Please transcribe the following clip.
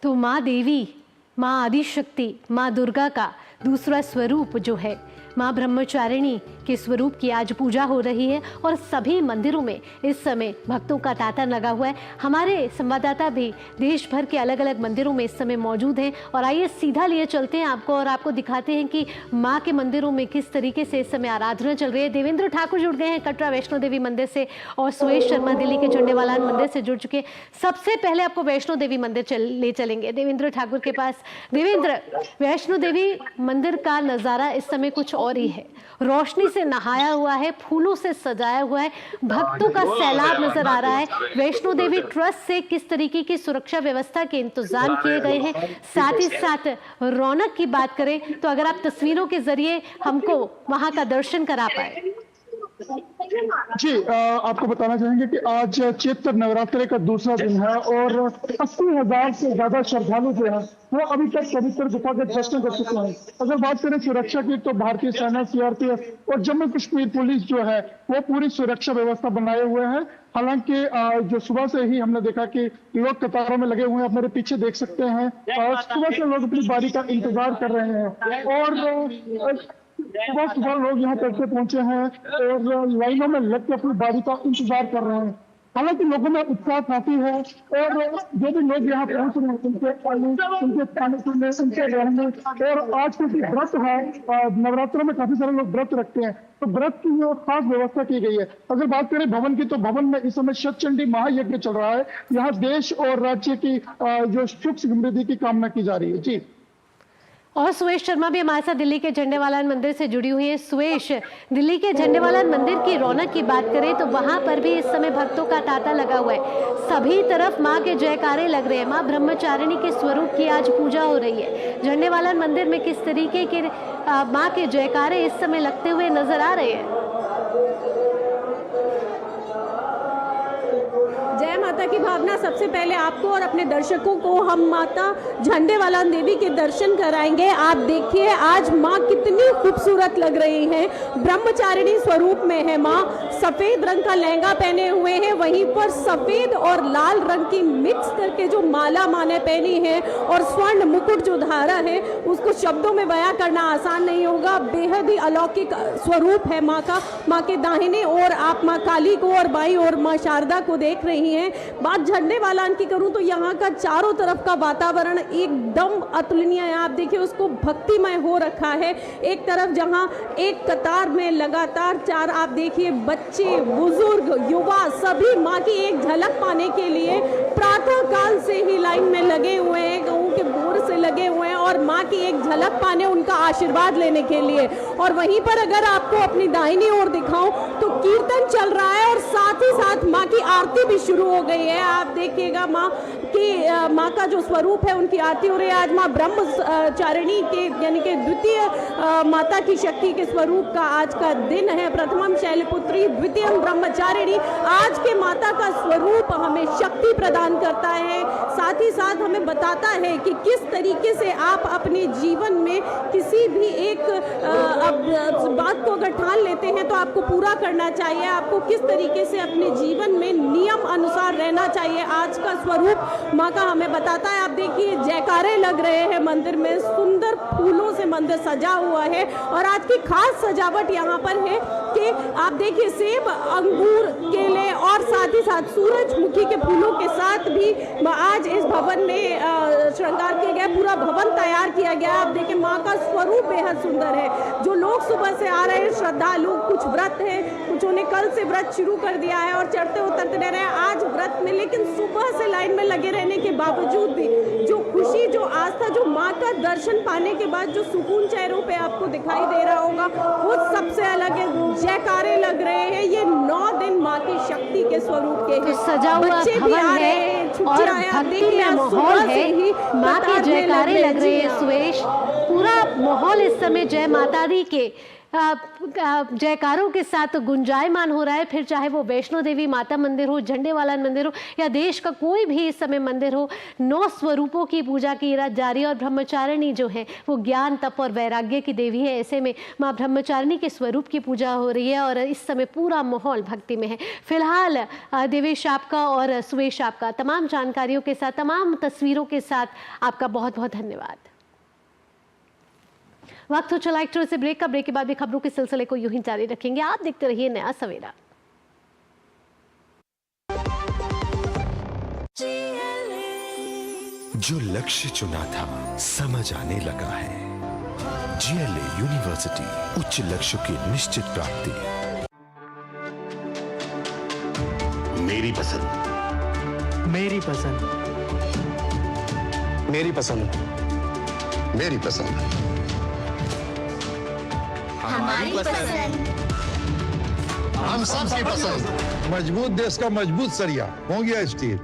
तो माँ देवी, माँ आदिशक्ति, माँ दुर्गा का दूसरा स्वरूप जो है माँ ब्रह्मचारिणी के स्वरूप की आज पूजा हो रही है और सभी मंदिरों में इस समय भक्तों का तांता लगा हुआ है। हमारे संवाददाता भी देश भर के अलग अलग मंदिरों में इस समय मौजूद हैं और आइए सीधा लिए चलते हैं आपको और आपको दिखाते हैं कि माँ के मंदिरों में किस तरीके से इस समय आराधना चल रही है। देवेंद्र ठाकुर जुड़ गए हैं कटरा वैष्णो देवी मंदिर से और सुरेश शर्मा दिल्ली के झंडेवालान मंदिर से जुड़ चुके हैं। सबसे पहले आपको वैष्णो देवी मंदिर ले चलेंगे देवेंद्र ठाकुर के पास। देवेंद्र, वैष्णो देवी मंदिर का नजारा इस समय कुछ और ही है, रोशनी से नहाया हुआ है, फूलों से सजाया हुआ है, भक्तों का सैलाब नजर आ रहा है। वैष्णो देवी ट्रस्ट से किस तरीके की सुरक्षा व्यवस्था के इंतजाम किए गए हैं, साथ ही साथ रौनक की बात करें तो अगर आप तस्वीरों के जरिए हमको वहां का दर्शन करा पाए। जी, आपको बताना चाहेंगे कि आज चैत्र नवरात्रि का दूसरा दिन है और 80,000 से ज्यादा श्रद्धालु जो है वो अभी तक पवित्र गुफा के दर्शन कर चुके हैं। अगर बात करें सुरक्षा की तो भारतीय सेना, सीआरपीएफ और जम्मू कश्मीर पुलिस जो है वो पूरी सुरक्षा व्यवस्था बनाए हुए हैं। हालांकि जो सुबह से ही हमने देखा कि लोग कतारों में लगे हुए हैं, आप मेरे पीछे देख सकते हैं, और सुबह से लोग अपनी बारी का इंतजार कर रहे हैं और सुबह लोग यहाँ तक से पहुंचे हैं और लाइनों में लग के अपनी बारी का इंतजार कर रहे हैं। हालांकि लोगों में उत्साह काफी है और जो भी लोग यहाँ पहुंच रहे हैं उनके खाने पीने, उनके रहने, और आज क्योंकि व्रत है, नवरात्रों में काफी सारे लोग व्रत रखते हैं तो व्रत की जो खास व्यवस्था की गई है। अगर बात करें भवन की तो भवन में इस समय शतचंडी महायज्ञ चल रहा है। यहाँ देश और राज्य की जो सुख समृद्धि की कामना की जा रही है। जी, और सुरेश शर्मा भी हमारे साथ दिल्ली के झंडेवालान मंदिर से जुड़ी हुई है। सुरेश, दिल्ली के झंडेवालान मंदिर की रौनक की बात करें तो वहां पर भी इस समय भक्तों का तांता लगा हुआ है, सभी तरफ माँ के जयकारे लग रहे हैं, माँ ब्रह्मचारिणी के स्वरूप की आज पूजा हो रही है। झंडेवालान मंदिर में किस तरीके के माँ के जयकारे इस समय लगते हुए नजर आ रहे हैं? जय माता की भावना। सबसे पहले आपको और अपने दर्शकों को हम माता झंडेवालान देवी के दर्शन कराएंगे। आप देखिए आज माँ कितनी खूबसूरत लग रही हैं, ब्रह्मचारिणी स्वरूप में है माँ। सफेद रंग का लहंगा पहने हुए हैं, वहीं पर सफेद और लाल रंग की मिक्स करके जो माला माँ ने पहनी है और स्वर्ण मुकुट जो धारा है उसको शब्दों में बयां करना आसान नहीं होगा। बेहद ही अलौकिक स्वरूप है माँ का। माँ के दाहिने और आप माँ काली को और बाईं ओर माँ शारदा को देख रही हैं। बात झंडेवालान की करूं तो यहाँ का चारों तरफ का वातावरण एकदम अतुलनीय है। आप देखिए उसको भक्तिमय हो रखा है। एक तरफ जहाँ एक कतार में लगातार चार, आप देखिए बच्चे, बुजुर्ग, युवा सभी माँ की एक झलक पाने के लिए प्रातः काल से ही लाइन में लगे हुए हैं, गऊ के बोर से लगे हुए हैं और माँ की एक झलक पाने, उनका आशीर्वाद लेने के लिए। और वहीं पर अगर आपको अपनी दाहिनी ओर दिखाऊं तो कीर्तन चल रहा है और साथ ही साथ माँ की आरती भी शुरू हो गई है। आप देखिएगा माँ का जो स्वरूप है उनकी आरती हो रही है। आज माँ ब्रह्मचारिणी के यानी कि द्वितीय माता की शक्ति के स्वरूप का आज का दिन है। प्रथमम शैलपुत्री द्वितीयम ब्रह्मचारिणी। आज के माता का स्वरूप हमें शक्ति प्रदान करता है, साथ ही साथ हमें बताता है कि किस तरीके से आप अपने जीवन में किसी भी एक बात को अगर ठान लेते हैं तो आपको पूरा करना चाहिए। आपको किस तरीके से अपने जीवन में नियम अनुसार रहना चाहिए, आज का स्वरूप माँ का हमें बताता है। आप देखिए जयकारे लग रहे हैं मंदिर में, सुंदर फूलों से मंदिर सजा हुआ है और आज की खास सजावट यहाँ पर है कि आप देखिए सेब, अंगूर, केले और साथ ही साथ सूरजमुखी के फूलों के साथ भी आज इस भवन में श्रृंगार किया गया, पूरा भवन तैयार किया गया। आप देखिए माँ का स्वरूप बेहद सुंदर है। जो लोग सुबह से आ रहे हैं श्रद्धालु, कुछ व्रत है, कुछों ने कल से व्रत शुरू कर दिया है और चढ़ते उतरते रह रहे हैं आज व्रत में, लेकिन सुबह से लाइन में लगे रहने के बावजूद भी जो खुशी, जो आस्था, जो माँ का दर्शन पाने के बाद जो सुकून चेहरों पे आपको दिखाई दे रहा होगा वो सबसे अलग है। जयकारे लग रहे हैं। ये 9 दिन माँ की शक्ति के स्वरूप के हैं। सजा हुआ भवन है और भक्ति में माहौल है, माँ के जयकारे लग रहे हैं। सुरेश, पूरा माहौल इस समय जय माता दी के जयकारों के साथ गुंजायमान हो रहा है। फिर चाहे वो वैष्णो देवी माता मंदिर हो, झंडे वाला मंदिर हो, या देश का कोई भी इस समय मंदिर हो, 9 स्वरूपों की पूजा की जारी है। और ब्रह्मचारिणी जो है वो ज्ञान, तप और वैराग्य की देवी है। ऐसे में माँ ब्रह्मचारिणी के स्वरूप की पूजा हो रही है और इस समय पूरा माहौल भक्ति में है। फिलहाल देवेश आपका और सुवेश आपका तमाम जानकारियों के साथ, तमाम तस्वीरों के साथ आपका बहुत बहुत धन्यवाद। वक्त हो चला एक छोटे से ब्रेक का। ब्रेक के बाद भी खबरों के सिलसिले को यूं ही जारी रखेंगे। आप देखते रहिए नया सवेरा। जो लक्ष्य चुना था समझ आने लगा है। GLA यूनिवर्सिटी, उच्च लक्ष्य की निश्चित प्राप्ति। मेरी पसंद, मेरी पसंद, मेरी पसंद, मेरी पसंद, हमारी पसंद, हम सबकी पसंद। मजबूत देश का मजबूत सरिया हो गया स्टील।